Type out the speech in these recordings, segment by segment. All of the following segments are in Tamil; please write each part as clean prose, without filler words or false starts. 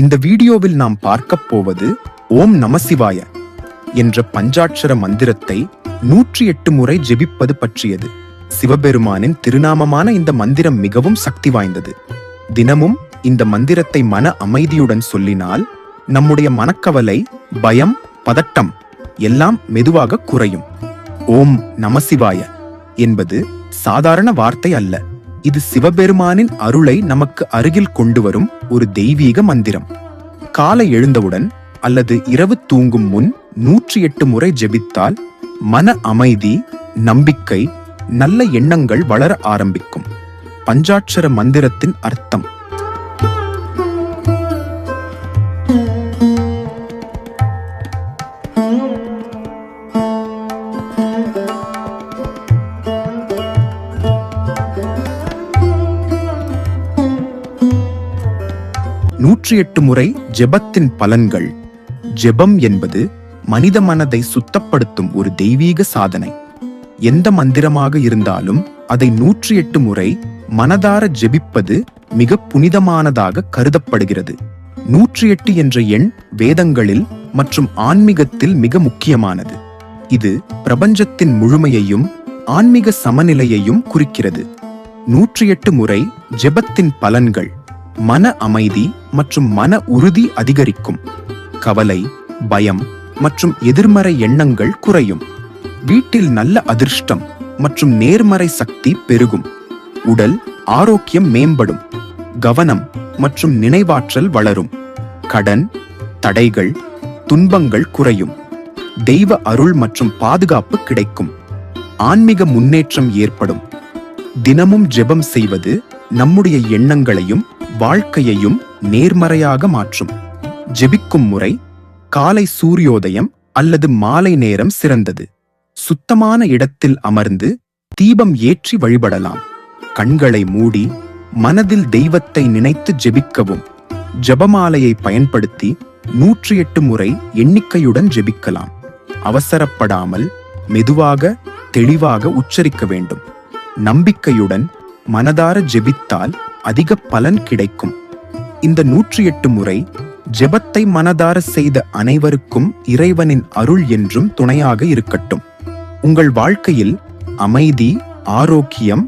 இந்த வீடியோவில் நாம் பார்க்கப் போவது ஓம் நமசிவாய என்ற பஞ்சாட்சர மந்திரத்தை 108 முறை ஜெபிப்பது பற்றியது. சிவபெருமானின் திருநாமமான இந்த மந்திரம் மிகவும் சக்தி வாய்ந்தது. தினமும் இந்த மந்திரத்தை மன அமைதியுடன் சொல்லினால் நம்முடைய மனக்கவலை, பயம், பதட்டம் எல்லாம் மெதுவாக குறையும். ஓம் நமசிவாய என்பது சாதாரண வார்த்தை அல்ல. இது சிவபெருமானின் அருளை நமக்கு அருகில் கொண்டு வரும் ஒரு தெய்வீக மந்திரம். காலை எழுந்தவுடன் அல்லது இரவு தூங்கும் முன் 108 முறை ஜெபித்தால் மன அமைதி, நம்பிக்கை, நல்ல எண்ணங்கள் வளர ஆரம்பிக்கும். பஞ்சாட்சர மந்திரத்தின் அர்த்தம்: நூற்றி 108 முறை ஜெபத்தின் பலன்கள். ஜெபம் என்பது மனித மனதை சுத்தப்படுத்தும் ஒரு தெய்வீக சாதனை. எந்த மந்திரமாக இருந்தாலும் அதை 108 முறை மனதார ஜெபிப்பது மிக புனிதமானதாக கருதப்படுகிறது. 108 என்ற எண் வேதங்களில் மற்றும் ஆன்மீகத்தில் மிக முக்கியமானது. இது பிரபஞ்சத்தின் முழுமையையும் ஆன்மீக சமநிலையையும் குறிக்கிறது. 108 முறை ஜெபத்தின் பலன்கள்: மன அமைதி மற்றும் மன உறுதி அதிகரிக்கும். கவலை, பயம் மற்றும் எதிர்மறை எண்ணங்கள் குறையும். வீட்டில் நல்ல அதிர்ஷ்டம் மற்றும் நேர்மறை சக்தி பெருகும். உடல் ஆரோக்கியம் மேம்படும். கவனம் மற்றும் நினைவாற்றல் வளரும். கடன், தடைகள், துன்பங்கள் குறையும். தெய்வ அருள் மற்றும் பாதுகாப்பு கிடைக்கும். ஆன்மீக முன்னேற்றம் ஏற்படும். தினமும் ஜெபம் செய்வது நம்முடைய எண்ணங்களையும் வாழ்க்கையையும் நேர்மறையாக மாற்றும். ஜெபிக்கும் முறை: காலை சூரியோதயம் அல்லது மாலை நேரம் சிறந்தது. சுத்தமான இடத்தில் அமர்ந்து தீபம் ஏற்றி வழிபடலாம். கண்களை மூடி மனதில் தெய்வத்தை நினைத்து ஜெபிக்கவும். ஜெபமாலையை பயன்படுத்தி 108 முறை எண்ணிக்கையுடன் ஜெபிக்கலாம். அவசரப்படாமல் மெதுவாக, தெளிவாக உச்சரிக்க வேண்டும். நம்பிக்கையுடன் மனதார ஜெபித்தால் அதிக பலன் கிடைக்கும். இந்த 108 முறை ஜெபத்தை மனதார செய்த அனைவருக்கும் இறைவனின் அருள் என்றும் துணையாக இருக்கட்டும். உங்கள் வாழ்க்கையில் அமைதி, ஆரோக்கியம்,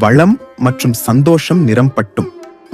வளம் மற்றும் சந்தோஷம் நிரம்பட்டும்.